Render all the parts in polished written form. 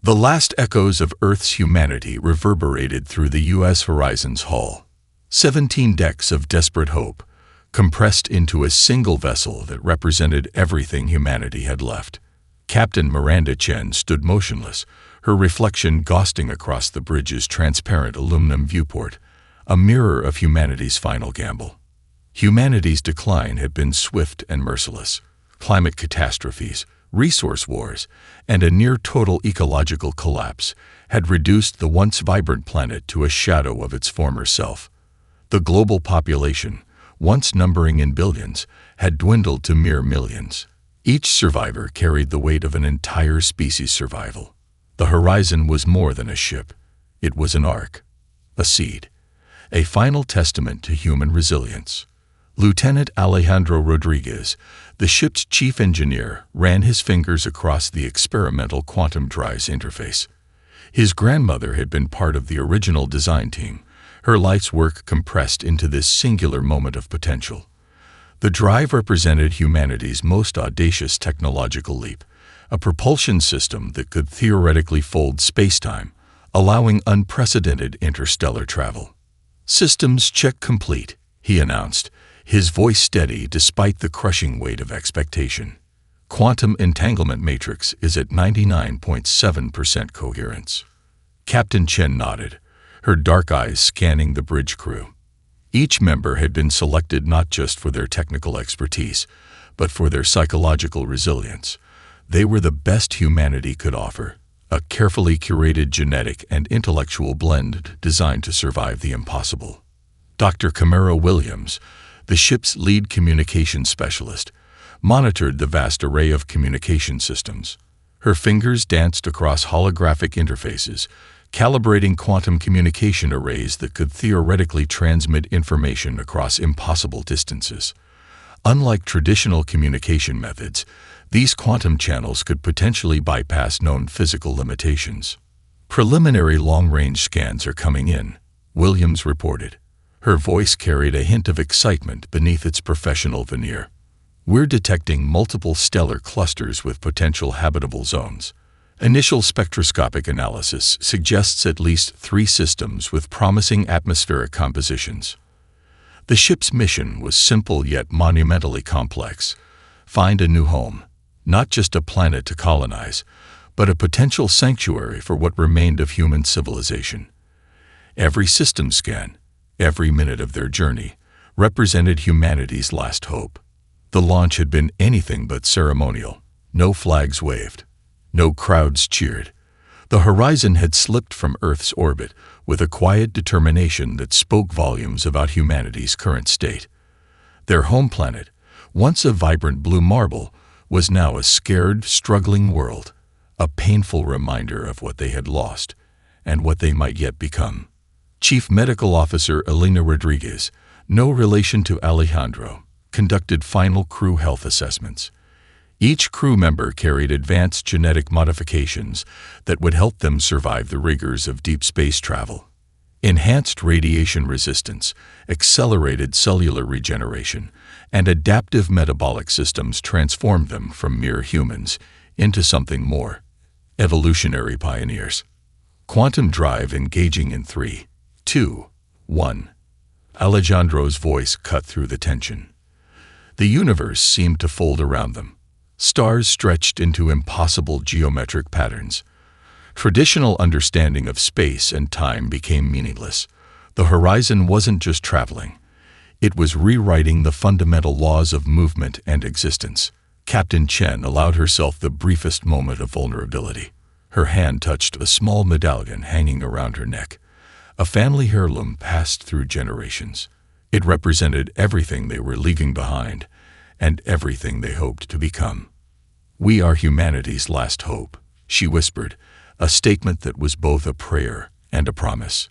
The last echoes of Earth's humanity reverberated through the U.S. Horizon's hull. 17 decks of desperate hope, compressed into a single vessel that represented everything humanity had left. Captain Miranda Chen stood motionless, her reflection ghosting across the bridge's transparent aluminum viewport, a mirror of humanity's final gamble. Humanity's decline had been swift and merciless. Climate catastrophes, resource wars, and a near-total ecological collapse had reduced the once vibrant planet to a shadow of its former self. The global population, once numbering in billions, had dwindled to mere millions. Each survivor carried the weight of an entire species' survival. The Horizon was more than a ship. It was an ark, a seed, a final testament to human resilience. Lieutenant Alejandro Rodriguez, the ship's chief engineer, ran his fingers across the experimental quantum drive's interface. His grandmother had been part of the original design team, her life's work compressed into this singular moment of potential. The drive represented humanity's most audacious technological leap, a propulsion system that could theoretically fold spacetime, allowing unprecedented interstellar travel. "Systems check complete," he announced, his voice steady despite the crushing weight of expectation. "Quantum entanglement matrix is at 99.7% coherence." Captain Chen nodded, her dark eyes scanning the bridge crew. Each member had been selected not just for their technical expertise, but for their psychological resilience. They were the best humanity could offer, a carefully curated genetic and intellectual blend designed to survive the impossible. Dr. Camara Williams, the ship's lead communication specialist, monitored the vast array of communication systems. Her fingers danced across holographic interfaces, calibrating quantum communication arrays that could theoretically transmit information across impossible distances. Unlike traditional communication methods, these quantum channels could potentially bypass known physical limitations. "Preliminary long-range scans are coming in," Williams reported. Her voice carried a hint of excitement beneath its professional veneer. "We're detecting multiple stellar clusters with potential habitable zones. Initial spectroscopic analysis suggests at least 3 systems with promising atmospheric compositions." The ship's mission was simple yet monumentally complex. Find a new home, not just a planet to colonize, but a potential sanctuary for what remained of human civilization. Every system scan, every minute of their journey, represented humanity's last hope. The launch had been anything but ceremonial. No flags waved. No crowds cheered. The Horizon had slipped from Earth's orbit with a quiet determination that spoke volumes about humanity's current state. Their home planet, once a vibrant blue marble, was now a scared, struggling world, a painful reminder of what they had lost and what they might yet become. Chief Medical Officer Elena Rodriguez, no relation to Alejandro, conducted final crew health assessments. Each crew member carried advanced genetic modifications that would help them survive the rigors of deep space travel. Enhanced radiation resistance, accelerated cellular regeneration, and adaptive metabolic systems transformed them from mere humans into something more: evolutionary pioneers. Quantum drive engaging in 3, 2, 1. Alejandro's voice cut through the tension. The universe seemed to fold around them. Stars stretched into impossible geometric patterns. Traditional understanding of space and time became meaningless. The Horizon wasn't just traveling. It was rewriting the fundamental laws of movement and existence. Captain Chen allowed herself the briefest moment of vulnerability. Her hand touched a small medallion hanging around her neck. A family heirloom passed through generations. It represented everything they were leaving behind and everything they hoped to become. "We are humanity's last hope," she whispered, a statement that was both a prayer and a promise.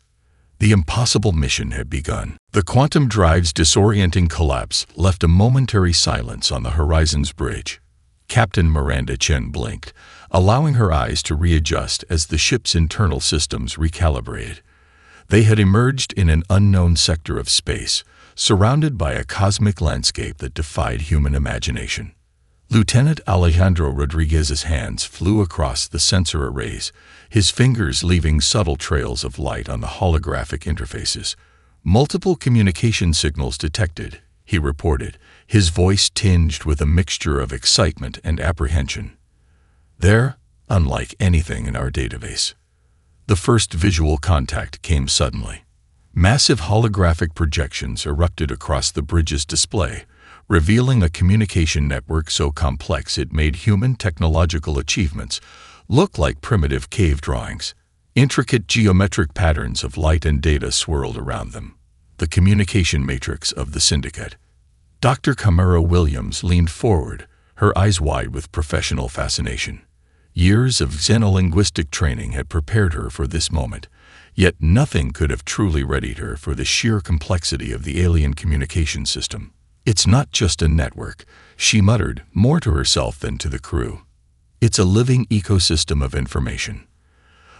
The impossible mission had begun. The quantum drive's disorienting collapse left a momentary silence on the Horizon's bridge. Captain Miranda Chen blinked, allowing her eyes to readjust as the ship's internal systems recalibrated. They had emerged in an unknown sector of space, surrounded by a cosmic landscape that defied human imagination. Lieutenant Alejandro Rodriguez's hands flew across the sensor arrays, his fingers leaving subtle trails of light on the holographic interfaces. "Multiple communication signals detected," he reported, his voice tinged with a mixture of excitement and apprehension. "They're unlike anything in our database." The first visual contact came suddenly. Massive holographic projections erupted across the bridge's display, revealing a communication network so complex it made human technological achievements look like primitive cave drawings. Intricate geometric patterns of light and data swirled around them. The communication matrix of the Syndicate. Dr. Camara Williams leaned forward, her eyes wide with professional fascination. Years of xenolinguistic training had prepared her for this moment, yet nothing could have truly readied her for the sheer complexity of the alien communication system. "It's not just a network," she muttered, more to herself than to the crew. "It's a living ecosystem of information."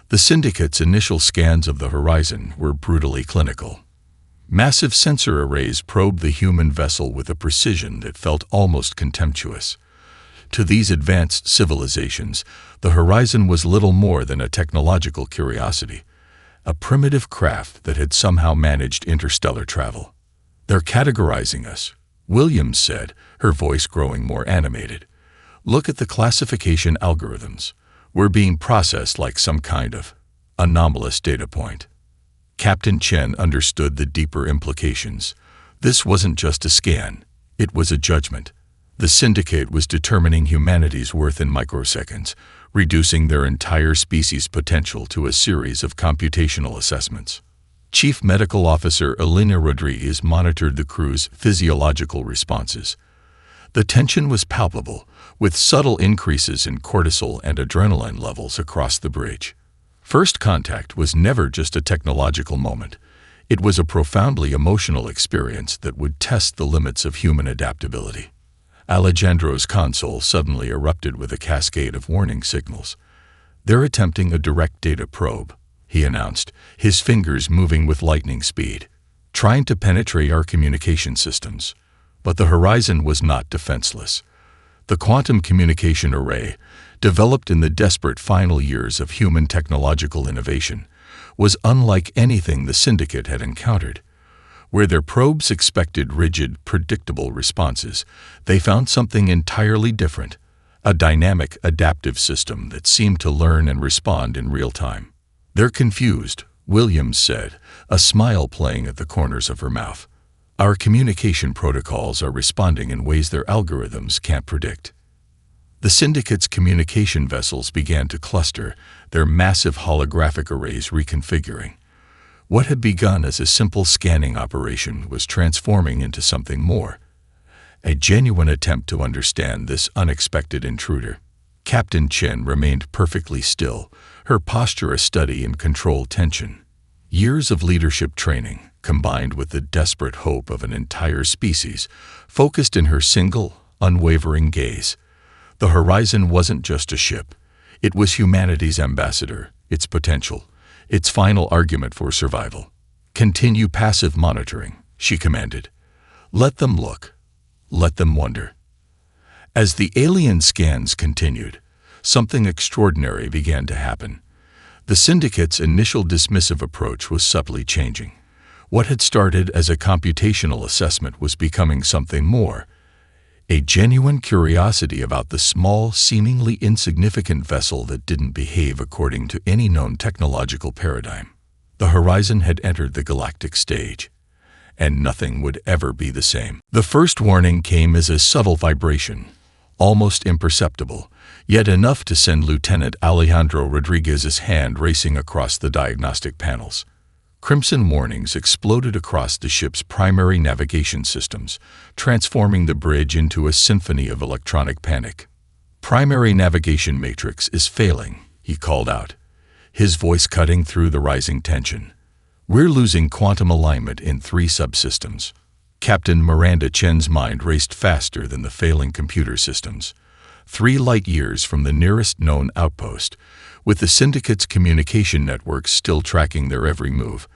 The Syndicate's initial scans of the horizon were brutally clinical. Massive sensor arrays probed the human vessel with a precision that felt almost contemptuous. To these advanced civilizations, the horizon was little more than a technological curiosity, a primitive craft that had somehow managed interstellar travel. "They're categorizing us," Williams said, her voice growing more animated. "Look at the classification algorithms. We're being processed like some kind of anomalous data point." Captain Chen understood the deeper implications. This wasn't just a scan, it was a judgment. The Syndicate was determining humanity's worth in microseconds, reducing their entire species' potential to a series of computational assessments. Chief Medical Officer Elena Rodriguez monitored the crew's physiological responses. The tension was palpable, with subtle increases in cortisol and adrenaline levels across the bridge. First contact was never just a technological moment. It was a profoundly emotional experience that would test the limits of human adaptability. Alejandro's console suddenly erupted with a cascade of warning signals. "They're attempting a direct data probe," he announced, his fingers moving with lightning speed, "trying to penetrate our communication systems." But the horizon was not defenseless. The quantum communication array, developed in the desperate final years of human technological innovation, was unlike anything the Syndicate had encountered. Where their probes expected rigid, predictable responses, they found something entirely different, a dynamic, adaptive system that seemed to learn and respond in real time. "They're confused," Williams said, a smile playing at the corners of her mouth. "Our communication protocols are responding in ways their algorithms can't predict." The Syndicate's communication vessels began to cluster, their massive holographic arrays reconfiguring. What had begun as a simple scanning operation was transforming into something more, a genuine attempt to understand this unexpected intruder. Captain Chen remained perfectly still, her posture a study in controlled tension. Years of leadership training, combined with the desperate hope of an entire species, focused in her single, unwavering gaze. The horizon wasn't just a ship. It was humanity's ambassador, its potential, its final argument for survival. "Continue passive monitoring," she commanded. "Let them look. Let them wonder." As the alien scans continued, something extraordinary began to happen. The Syndicate's initial dismissive approach was subtly changing. What had started as a computational assessment was becoming something more, a genuine curiosity about the small, seemingly insignificant vessel that didn't behave according to any known technological paradigm. The horizon had entered the galactic stage, and nothing would ever be the same. The first warning came as a subtle vibration, almost imperceptible, yet enough to send Lieutenant Alejandro Rodriguez's hand racing across the diagnostic panels. Crimson warnings exploded across the ship's primary navigation systems, transforming the bridge into a symphony of electronic panic. "Primary navigation matrix is failing," he called out, his voice cutting through the rising tension. "We're losing quantum alignment in 3 subsystems." Captain Miranda Chen's mind raced faster than the failing computer systems. 3 light-years from the nearest known outpost, with the Syndicate's communication networks still tracking their every move,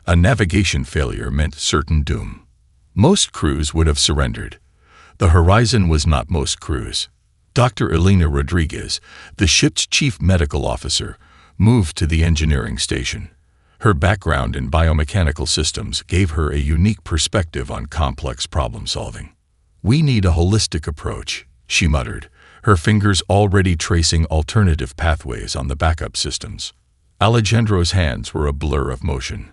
a navigation failure meant certain doom. Most crews would have surrendered. The horizon was not most crews. Dr. Elena Rodriguez, the ship's chief medical officer, moved to the engineering station. Her background in biomechanical systems gave her a unique perspective on complex problem-solving. "We need a holistic approach," she muttered, her fingers already tracing alternative pathways on the backup systems. Alejandro's hands were a blur of motion.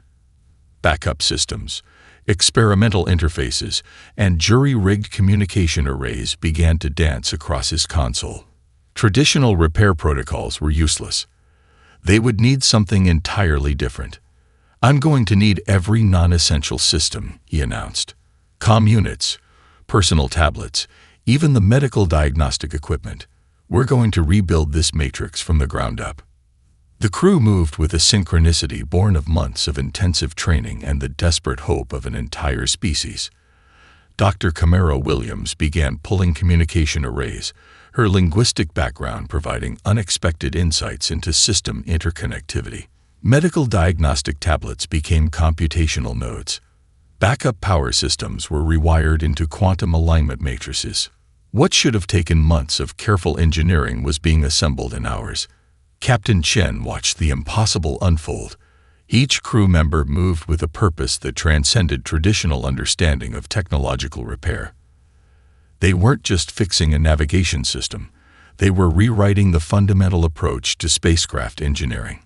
Backup systems, experimental interfaces, and jury-rigged communication arrays began to dance across his console. Traditional repair protocols were useless. They would need something entirely different. "I'm going to need every non-essential system," he announced. "Comm units, personal tablets, even the medical diagnostic equipment. We're going to rebuild this matrix from the ground up." The crew moved with a synchronicity born of months of intensive training and the desperate hope of an entire species. Dr. Camaro Williams began pulling communication arrays, her linguistic background providing unexpected insights into system interconnectivity. Medical diagnostic tablets became computational nodes. Backup power systems were rewired into quantum alignment matrices. What should have taken months of careful engineering was being assembled in hours. Captain Chen watched the impossible unfold. Each crew member moved with a purpose that transcended traditional understanding of technological repair. They weren't just fixing a navigation system. They were rewriting the fundamental approach to spacecraft engineering.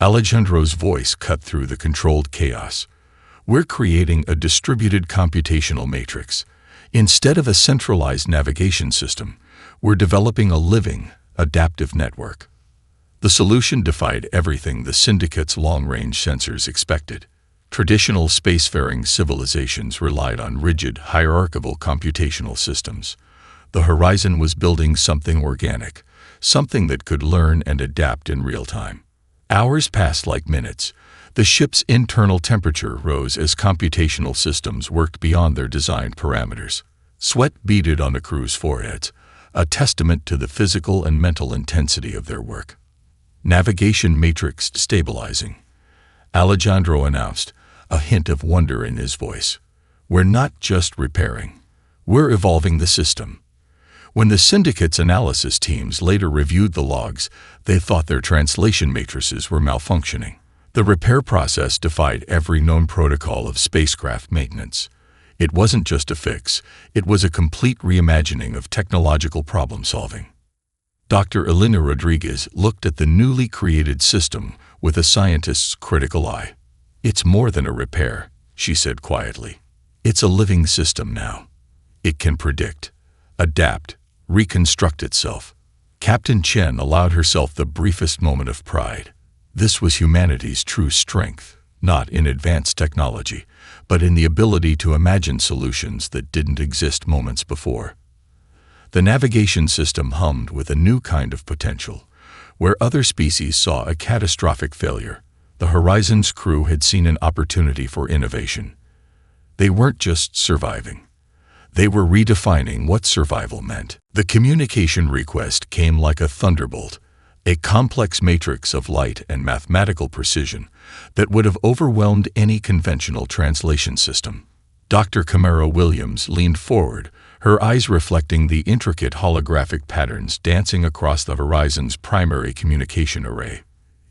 Alejandro's voice cut through the controlled chaos. "We're creating a distributed computational matrix. Instead of a centralized navigation system, we're developing a living, adaptive network." The solution defied everything the Syndicate's long-range sensors expected. Traditional spacefaring civilizations relied on rigid, hierarchical computational systems. The Horizon was building something organic, something that could learn and adapt in real time. Hours passed like minutes. The ship's internal temperature rose as computational systems worked beyond their designed parameters. Sweat beaded on the crew's foreheads, a testament to the physical and mental intensity of their work. "Navigation matrix stabilizing," Alejandro announced, a hint of wonder in his voice. "We're not just repairing. We're evolving the system." When the Syndicate's analysis teams later reviewed the logs, they thought their translation matrices were malfunctioning. The repair process defied every known protocol of spacecraft maintenance. It wasn't just a fix, it was a complete reimagining of technological problem-solving. Dr. Elena Rodriguez looked at the newly created system with a scientist's critical eye. "It's more than a repair," she said quietly. "It's a living system now. It can predict, adapt, reconstruct itself." Captain Chen allowed herself the briefest moment of pride. This was humanity's true strength, not in advanced technology, but in the ability to imagine solutions that didn't exist moments before. The navigation system hummed with a new kind of potential. Where other species saw a catastrophic failure, the Horizon's crew had seen an opportunity for innovation. They weren't just surviving. They were redefining what survival meant. The communication request came like a thunderbolt, a complex matrix of light and mathematical precision that would have overwhelmed any conventional translation system. Dr. Camaro Williams leaned forward, her eyes reflecting the intricate holographic patterns dancing across the Horizon's primary communication array.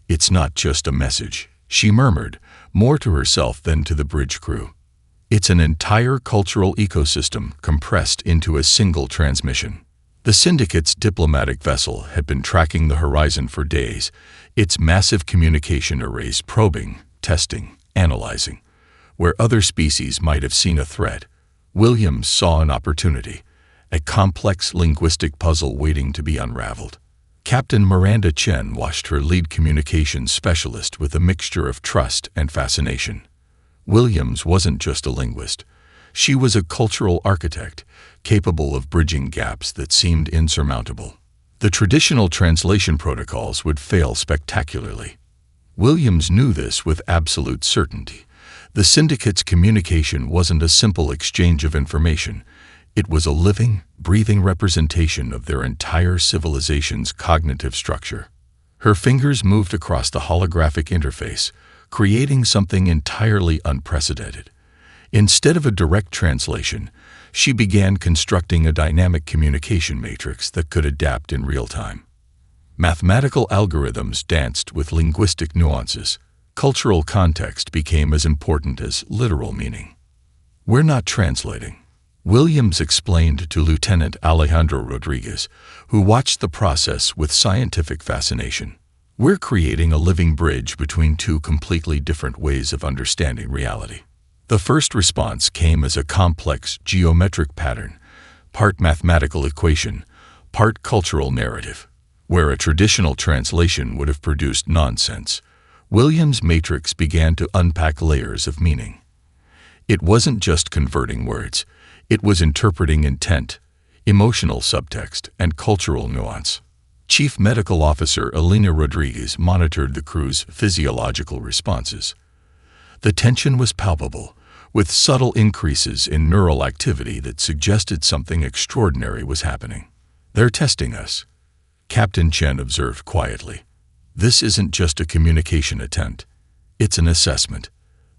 "It's not just a message," she murmured, more to herself than to the bridge crew. "It's an entire cultural ecosystem compressed into a single transmission." The Syndicate's diplomatic vessel had been tracking the Horizon for days, its massive communication arrays probing, testing, analyzing. Where other species might have seen a threat, Williams saw an opportunity, a complex linguistic puzzle waiting to be unraveled. Captain Miranda Chen watched her lead communications specialist with a mixture of trust and fascination. Williams wasn't just a linguist. She was a cultural architect, capable of bridging gaps that seemed insurmountable. The traditional translation protocols would fail spectacularly. Williams knew this with absolute certainty. The Syndicate's communication wasn't a simple exchange of information. It was a living, breathing representation of their entire civilization's cognitive structure. Her fingers moved across the holographic interface, creating something entirely unprecedented. Instead of a direct translation, She began constructing a dynamic communication matrix that could adapt in real time. Mathematical algorithms danced with linguistic nuances. Cultural context became as important as literal meaning. "We're not translating," Williams explained to Lieutenant Alejandro Rodriguez, who watched the process with scientific fascination. "We're creating a living bridge between two completely different ways of understanding reality." The first response came as a complex geometric pattern, part mathematical equation, part cultural narrative. Where a traditional translation would have produced nonsense, Williams' matrix began to unpack layers of meaning. It wasn't just converting words, it was interpreting intent, emotional subtext, and cultural nuance. Chief Medical Officer Elena Rodriguez monitored the crew's physiological responses. The tension was palpable, with subtle increases in neural activity that suggested something extraordinary was happening. "They're testing us," Captain Chen observed quietly. "This isn't just a communication attempt. It's an assessment."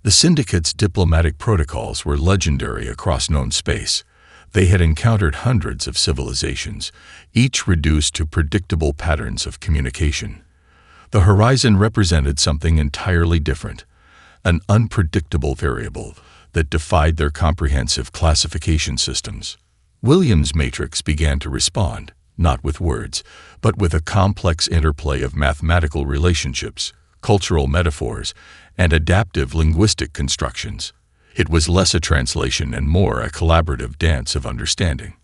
The syndicate's diplomatic protocols were legendary across known space. They had encountered hundreds of civilizations, each reduced to predictable patterns of communication. The horizon represented something entirely different, an unpredictable variable that defied their comprehensive classification systems. Williams' matrix began to respond, not with words, but with a complex interplay of mathematical relationships, cultural metaphors, and adaptive linguistic constructions. It was less a translation and more a collaborative dance of understanding.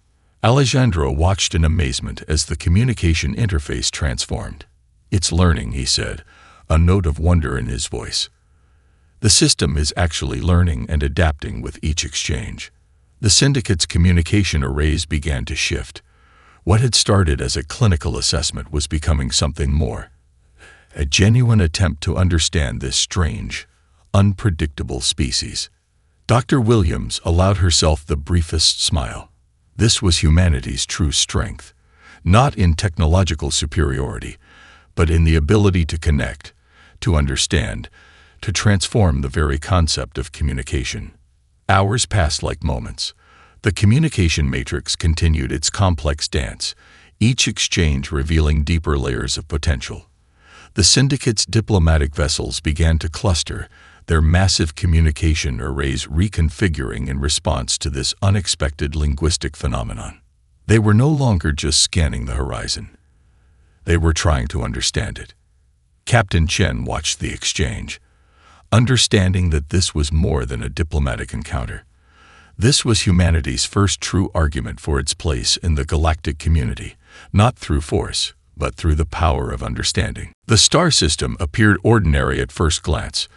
Alejandro watched in amazement as the communication interface transformed. "It's learning," he said, a note of wonder in his voice. "The system is actually learning and adapting with each exchange." The syndicate's communication arrays began to shift. What had started as a clinical assessment was becoming something more. A genuine attempt to understand this strange, unpredictable species. Dr. Williams allowed herself the briefest smile. This was humanity's true strength, not in technological superiority, but in the ability to connect, to understand, to transform the very concept of communication. Hours passed like moments. The communication matrix continued its complex dance, each exchange revealing deeper layers of potential. The syndicate's diplomatic vessels began to cluster, their massive communication arrays reconfiguring in response to this unexpected linguistic phenomenon. They were no longer just scanning the horizon. They were trying to understand it. Captain Chen watched the exchange, understanding that this was more than a diplomatic encounter. This was humanity's first true argument for its place in the galactic community, not through force, but through the power of understanding. The star system appeared ordinary at first glance,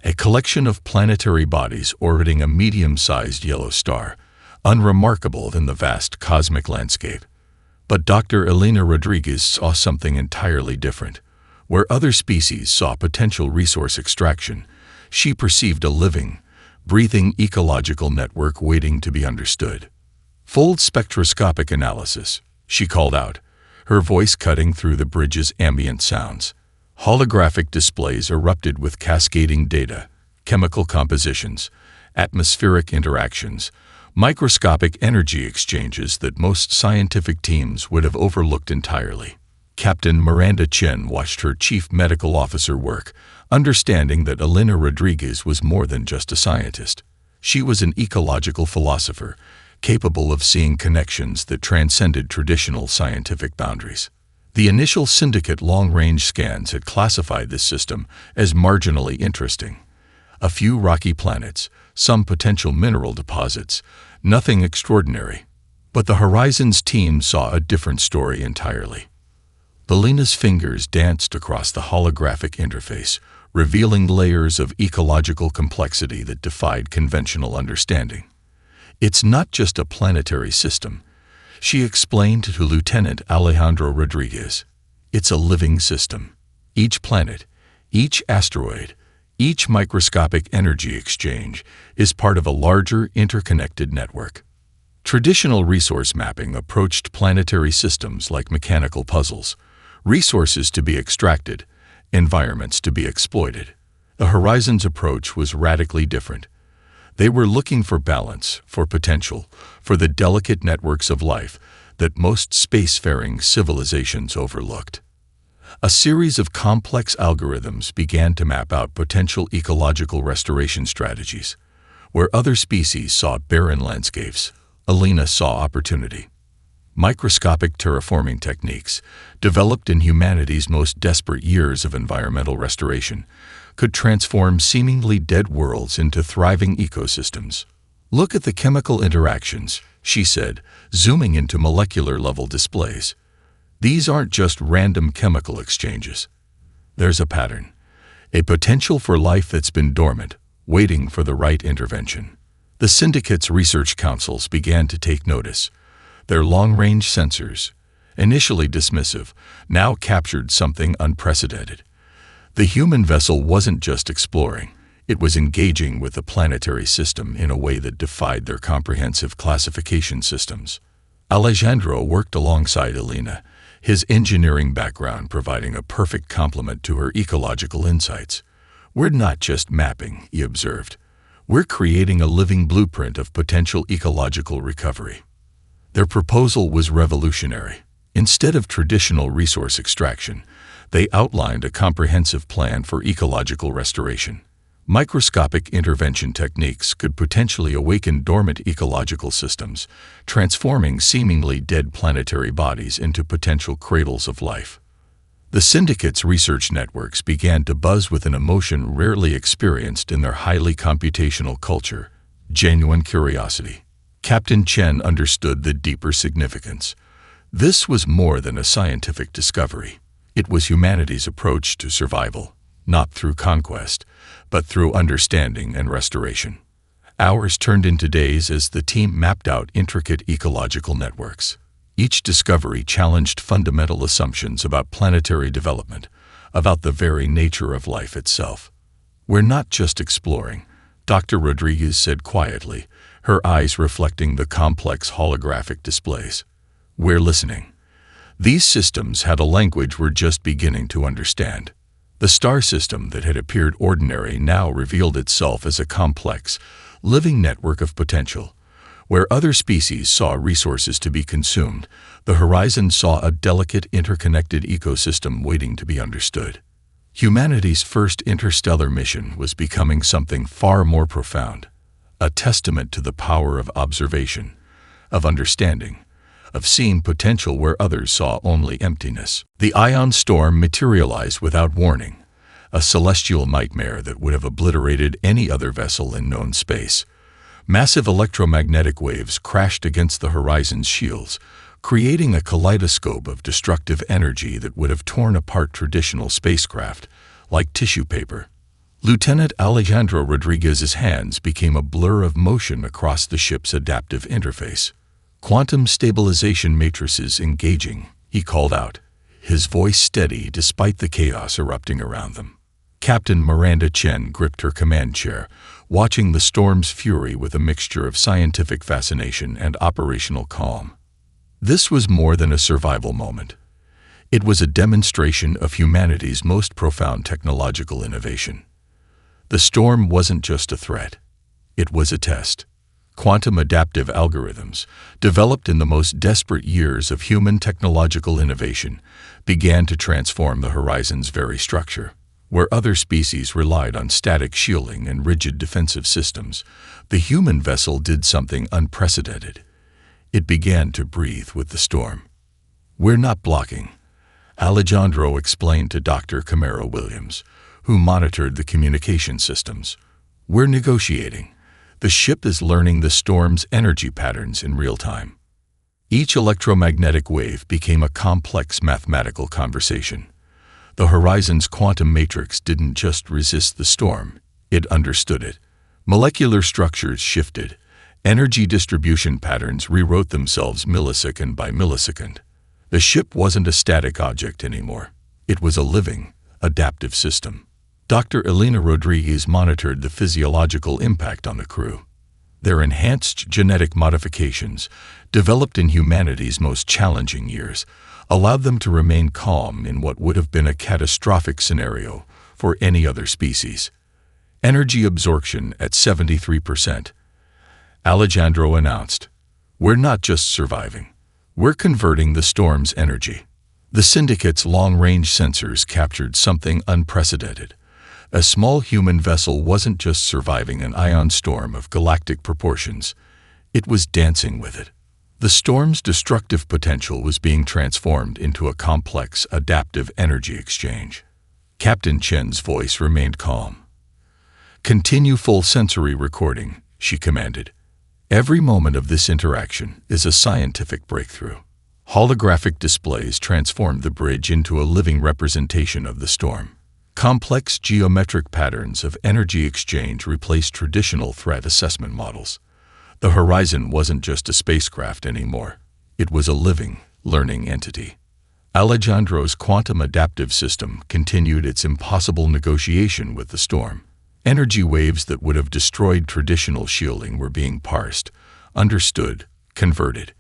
a collection of planetary bodies orbiting a medium-sized yellow star, unremarkable in the vast cosmic landscape. But Dr. Elena Rodriguez saw something entirely different. Where other species saw potential resource extraction, she perceived a living, breathing ecological network waiting to be understood. "Fold spectroscopic analysis," she called out, her voice cutting through the bridge's ambient sounds. Holographic displays erupted with cascading data, chemical compositions, atmospheric interactions, microscopic energy exchanges that most scientific teams would have overlooked entirely. Captain Miranda Chen watched her chief medical officer work, understanding that Elena Rodriguez was more than just a scientist. She was an ecological philosopher, capable of seeing connections that transcended traditional scientific boundaries. The initial syndicate long-range scans had classified this system as marginally interesting. A few rocky planets, some potential mineral deposits, nothing extraordinary. But the Horizons team saw a different story entirely. Elena's fingers danced across the holographic interface, revealing layers of ecological complexity that defied conventional understanding. "It's not just a planetary system," she explained to Lieutenant Alejandro Rodriguez. "It's a living system. Each planet, each asteroid, each microscopic energy exchange is part of a larger interconnected network." Traditional resource mapping approached planetary systems like mechanical puzzles, resources to be extracted, environments to be exploited. The Horizons approach was radically different. They were looking for balance, for potential, for the delicate networks of life that most spacefaring civilizations overlooked. A series of complex algorithms began to map out potential ecological restoration strategies. Where other species saw barren landscapes, Alina saw opportunity. Microscopic terraforming techniques, developed in humanity's most desperate years of environmental restoration, could transform seemingly dead worlds into thriving ecosystems. "Look at the chemical interactions," she said, zooming into molecular-level displays. "These aren't just random chemical exchanges. There's a pattern, a potential for life that's been dormant, waiting for the right intervention." The syndicate's research councils began to take notice. Their long-range sensors, initially dismissive, now captured something unprecedented. The human vessel wasn't just exploring, it was engaging with the planetary system in a way that defied their comprehensive classification systems. Alejandro worked alongside Alina, his engineering background providing a perfect complement to her ecological insights. "We're not just mapping," he observed. "We're creating a living blueprint of potential ecological recovery." Their proposal was revolutionary. Instead of traditional resource extraction, they outlined a comprehensive plan for ecological restoration. Microscopic intervention techniques could potentially awaken dormant ecological systems, transforming seemingly dead planetary bodies into potential cradles of life. The syndicate's research networks began to buzz with an emotion rarely experienced in their highly computational culture: genuine curiosity. Captain Chen understood the deeper significance. This was more than a scientific discovery. It was humanity's approach to survival, not through conquest, but through understanding and restoration. Hours turned into days as the team mapped out intricate ecological networks. Each discovery challenged fundamental assumptions about planetary development, about the very nature of life itself. "We're not just exploring," Dr. Rodriguez said quietly, her eyes reflecting the complex holographic displays. "We're listening." These systems had a language we're just beginning to understand. The star system that had appeared ordinary now revealed itself as a complex, living network of potential. Where other species saw resources to be consumed, the horizon saw a delicate, interconnected ecosystem waiting to be understood. Humanity's first interstellar mission was becoming something far more profound, a testament to the power of observation, of understanding, of seeing potential where others saw only emptiness. The ion storm materialized without warning, a celestial nightmare that would have obliterated any other vessel in known space. Massive electromagnetic waves crashed against the horizon's shields, creating a kaleidoscope of destructive energy that would have torn apart traditional spacecraft, like tissue paper. Lieutenant Alejandro Rodriguez's hands became a blur of motion across the ship's adaptive interface. "Quantum stabilization matrices engaging," he called out, his voice steady despite the chaos erupting around them. Captain Miranda Chen gripped her command chair, watching the storm's fury with a mixture of scientific fascination and operational calm. This was more than a survival moment. It was a demonstration of humanity's most profound technological innovation. The storm wasn't just a threat. It was a test. Quantum adaptive algorithms, developed in the most desperate years of human technological innovation, began to transform the horizon's very structure. Where other species relied on static shielding and rigid defensive systems, the human vessel did something unprecedented. It began to breathe with the storm. "We're not blocking," Alejandro explained to Dr. Camaro Williams, who monitored the communication systems. "We're negotiating. The ship is learning the storm's energy patterns in real time." Each electromagnetic wave became a complex mathematical conversation. The horizon's quantum matrix didn't just resist the storm, it understood it. Molecular structures shifted. Energy distribution patterns rewrote themselves millisecond by millisecond. The ship wasn't a static object anymore. It was a living, adaptive system. Dr. Elena Rodriguez monitored the physiological impact on the crew. Their enhanced genetic modifications, developed in humanity's most challenging years, allowed them to remain calm in what would have been a catastrophic scenario for any other species. Energy absorption at 73%. Alejandro announced, "We're not just surviving. We're converting the storm's energy." The syndicate's long-range sensors captured something unprecedented. A small human vessel wasn't just surviving an ion storm of galactic proportions. It was dancing with it. The storm's destructive potential was being transformed into a complex, adaptive energy exchange. Captain Chen's voice remained calm. "Continue full sensory recording," she commanded. "Every moment of this interaction is a scientific breakthrough." Holographic displays transformed the bridge into a living representation of the storm. Complex geometric patterns of energy exchange replaced traditional threat assessment models. The Horizon wasn't just a spacecraft anymore. It was a living, learning entity. Alejandro's quantum adaptive system continued its impossible negotiation with the storm. Energy waves that would have destroyed traditional shielding were being parsed, understood, converted.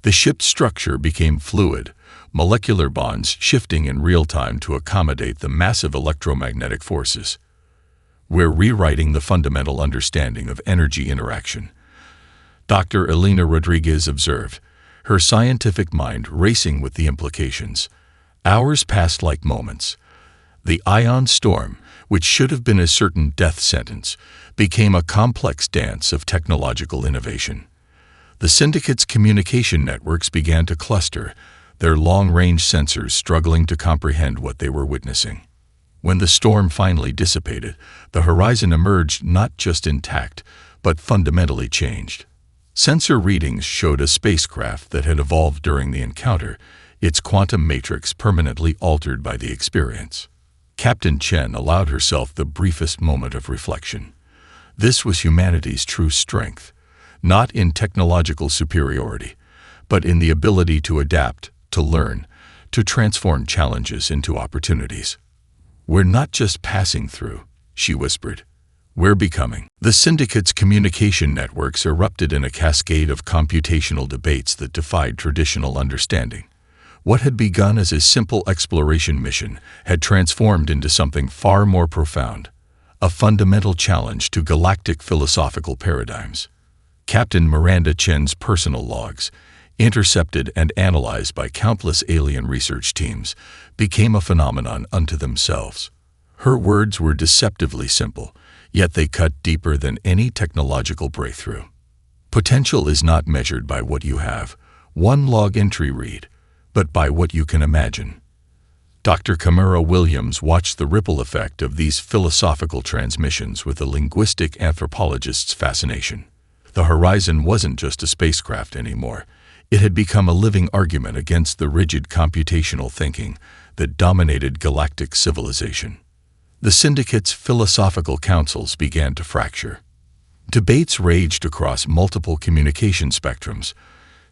The ship's structure became fluid, molecular bonds shifting in real time to accommodate the massive electromagnetic forces. "We're rewriting the fundamental understanding of energy interaction," Dr. Elena Rodriguez observed, her scientific mind racing with the implications. Hours passed like moments. The ion storm, which should have been a certain death sentence, became a complex dance of technological innovation. The syndicate's communication networks began to cluster, their long-range sensors struggling to comprehend what they were witnessing. When the storm finally dissipated, the Horizon emerged not just intact, but fundamentally changed. Sensor readings showed a spacecraft that had evolved during the encounter, its quantum matrix permanently altered by the experience. Captain Chen allowed herself the briefest moment of reflection. This was humanity's true strength, not in technological superiority, but in the ability to adapt, to learn, to transform challenges into opportunities. "We're not just passing through," she whispered. "We're becoming." The syndicate's communication networks erupted in a cascade of computational debates that defied traditional understanding. What had begun as a simple exploration mission had transformed into something far more profound, a fundamental challenge to galactic philosophical paradigms. Captain Miranda Chen's personal logs, intercepted and analyzed by countless alien research teams, became a phenomenon unto themselves. Her words were deceptively simple, yet they cut deeper than any technological breakthrough. Potential is not measured by what you have, one log entry read, but by what you can imagine. Dr. Camara Williams watched the ripple effect of these philosophical transmissions with a linguistic anthropologist's fascination. The Horizon wasn't just a spacecraft anymore. It had become a living argument against the rigid computational thinking that dominated galactic civilization. The syndicate's philosophical councils began to fracture. Debates raged across multiple communication spectrums,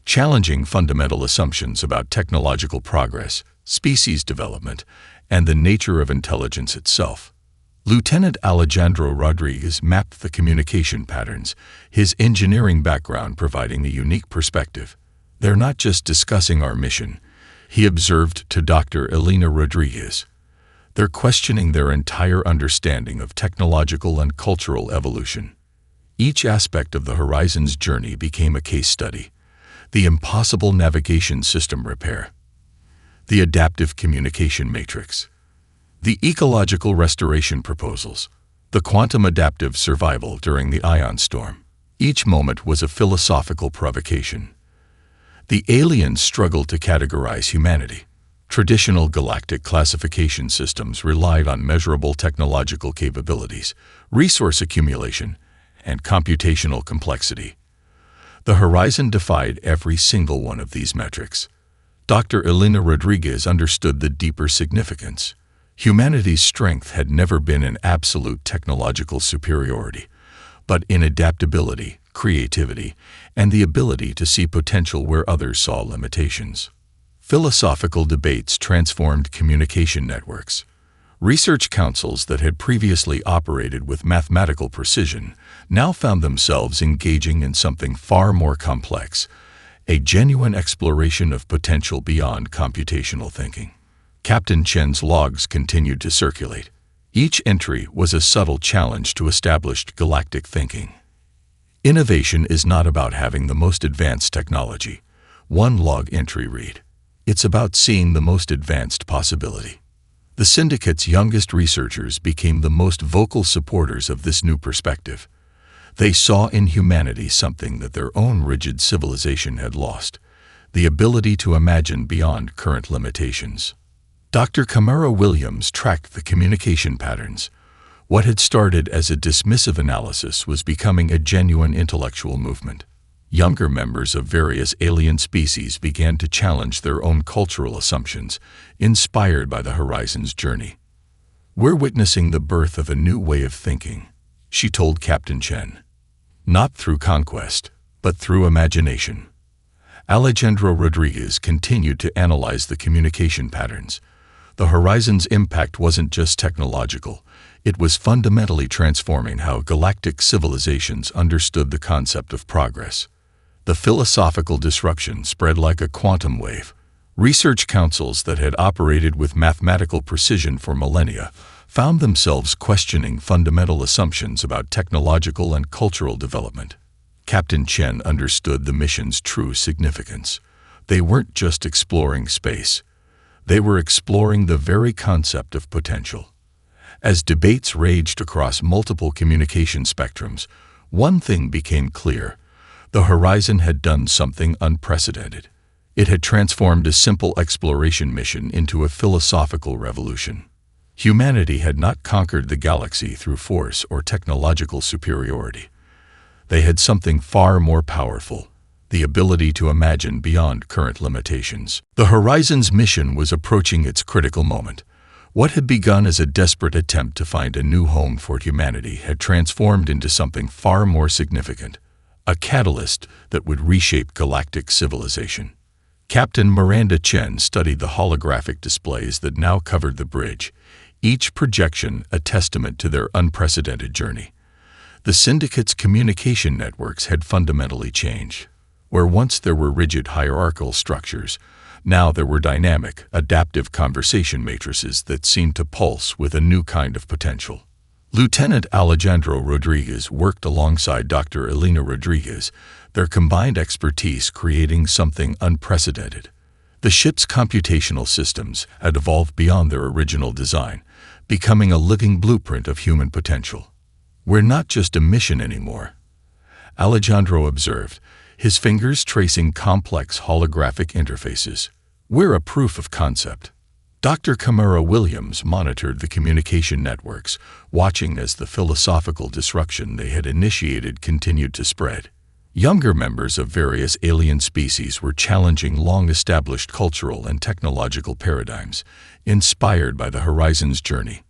challenging fundamental assumptions about technological progress, species development, and the nature of intelligence itself. Lieutenant Alejandro Rodriguez mapped the communication patterns, his engineering background providing a unique perspective. "They're not just discussing our mission," he observed to Dr. Elena Rodriguez. "They're questioning their entire understanding of technological and cultural evolution." Each aspect of the Horizon's journey became a case study. The impossible navigation system repair, the adaptive communication matrix, the ecological restoration proposals, the quantum adaptive survival during the ion storm. Each moment was a philosophical provocation. The aliens struggled to categorize humanity. Traditional galactic classification systems relied on measurable technological capabilities, resource accumulation, and computational complexity. The Horizon defied every single one of these metrics. Dr. Elena Rodriguez understood the deeper significance. Humanity's strength had never been in absolute technological superiority, but in adaptability, creativity, and the ability to see potential where others saw limitations. Philosophical debates transformed communication networks. Research councils that had previously operated with mathematical precision now found themselves engaging in something far more complex, a genuine exploration of potential beyond computational thinking. Captain Chen's logs continued to circulate. Each entry was a subtle challenge to established galactic thinking. Innovation is not about having the most advanced technology. One log entry read, "It's about seeing the most advanced possibility." The syndicate's youngest researchers became the most vocal supporters of this new perspective. They saw in humanity something that their own rigid civilization had lost: the ability to imagine beyond current limitations. Dr. Kamara Williams tracked the communication patterns. What had started as a dismissive analysis was becoming a genuine intellectual movement. Younger members of various alien species began to challenge their own cultural assumptions, inspired by the Horizon's journey. "We're witnessing the birth of a new way of thinking," she told Captain Chen. "Not through conquest, but through imagination." Alejandro Rodriguez continued to analyze the communication patterns. The Horizon's impact wasn't just technological, it was fundamentally transforming how galactic civilizations understood the concept of progress. The philosophical disruption spread like a quantum wave. Research councils that had operated with mathematical precision for millennia found themselves questioning fundamental assumptions about technological and cultural development. Captain Chen understood the mission's true significance. They weren't just exploring space. They were exploring the very concept of potential. As debates raged across multiple communication spectrums, one thing became clear: the Horizon had done something unprecedented. It had transformed a simple exploration mission into a philosophical revolution. Humanity had not conquered the galaxy through force or technological superiority. They had something far more powerful: the ability to imagine beyond current limitations. The Horizon's mission was approaching its critical moment. What had begun as a desperate attempt to find a new home for humanity had transformed into something far more significant: a catalyst that would reshape galactic civilization. Captain Miranda Chen studied the holographic displays that now covered the bridge, each projection a testament to their unprecedented journey. The syndicate's communication networks had fundamentally changed. Where once there were rigid hierarchical structures, now there were dynamic, adaptive conversation matrices that seemed to pulse with a new kind of potential. Lieutenant Alejandro Rodriguez worked alongside Dr. Elena Rodriguez, their combined expertise creating something unprecedented. The ship's computational systems had evolved beyond their original design, becoming a living blueprint of human potential. "We're not just a mission anymore," Alejandro observed, his fingers tracing complex holographic interfaces. "We're a proof of concept." Dr. Kamara Williams monitored the communication networks, watching as the philosophical disruption they had initiated continued to spread. Younger members of various alien species were challenging long-established cultural and technological paradigms, inspired by the Horizon's journey.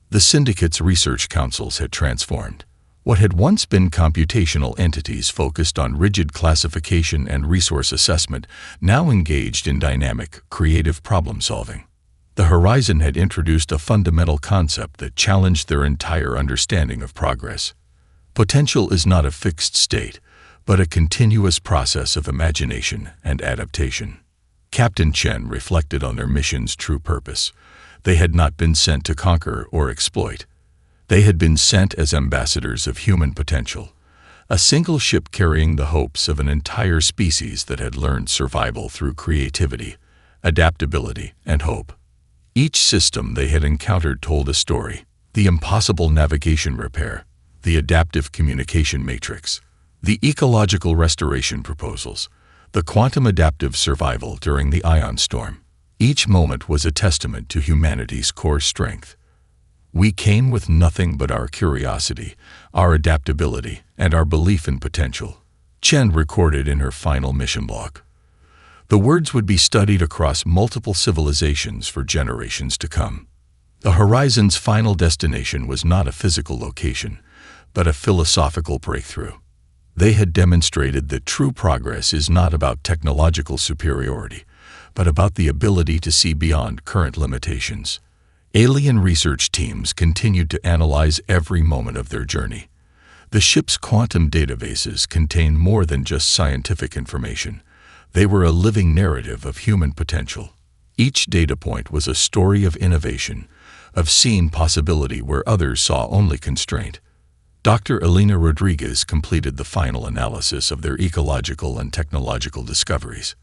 The syndicate's research councils had transformed. What had once been computational entities focused on rigid classification and resource assessment now engaged in dynamic, creative problem-solving. The Horizon had introduced a fundamental concept that challenged their entire understanding of progress. Potential is not a fixed state, but a continuous process of imagination and adaptation. Captain Chen reflected on their mission's true purpose. They had not been sent to conquer or exploit. They had been sent as ambassadors of human potential, a single ship carrying the hopes of an entire species that had learned survival through creativity, adaptability, and hope. Each system they had encountered told a story: the impossible navigation repair, the adaptive communication matrix, the ecological restoration proposals, the quantum adaptive survival during the ion storm. Each moment was a testament to humanity's core strength. "We came with nothing but our curiosity, our adaptability, and our belief in potential," Chen recorded in her final mission log. The words would be studied across multiple civilizations for generations to come. The Horizon's final destination was not a physical location, but a philosophical breakthrough. They had demonstrated that true progress is not about technological superiority, but about the ability to see beyond current limitations. Alien research teams continued to analyze every moment of their journey. The ship's quantum databases contained more than just scientific information. They were a living narrative of human potential. Each data point was a story of innovation, of seeing possibility where others saw only constraint. Dr. Elena Rodriguez completed the final analysis of their ecological and technological discoveries.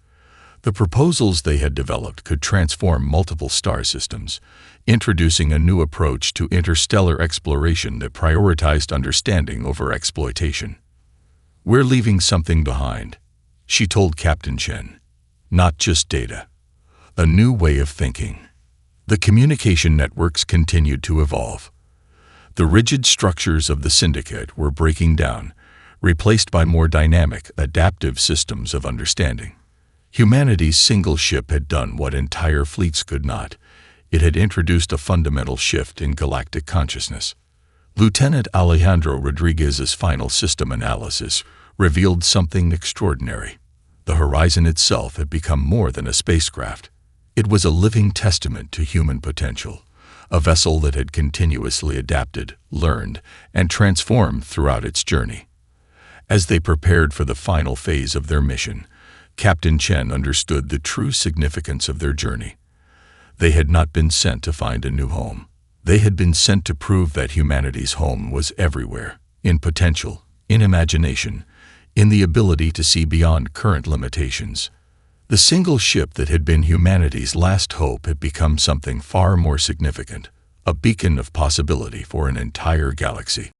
The proposals they had developed could transform multiple star systems, introducing a new approach to interstellar exploration that prioritized understanding over exploitation. "We're leaving something behind," she told Captain Chen. "Not just data. A new way of thinking." The communication networks continued to evolve. The rigid structures of the syndicate were breaking down, replaced by more dynamic, adaptive systems of understanding. Humanity's single ship had done what entire fleets could not. It had introduced a fundamental shift in galactic consciousness. Lieutenant Alejandro Rodriguez's final system analysis revealed something extraordinary. The Horizon itself had become more than a spacecraft. It was a living testament to human potential, a vessel that had continuously adapted, learned, and transformed throughout its journey. As they prepared for the final phase of their mission, Captain Chen understood the true significance of their journey. They had not been sent to find a new home. They had been sent to prove that humanity's home was everywhere, in potential, in imagination, in the ability to see beyond current limitations. The single ship that had been humanity's last hope had become something far more significant, a beacon of possibility for an entire galaxy.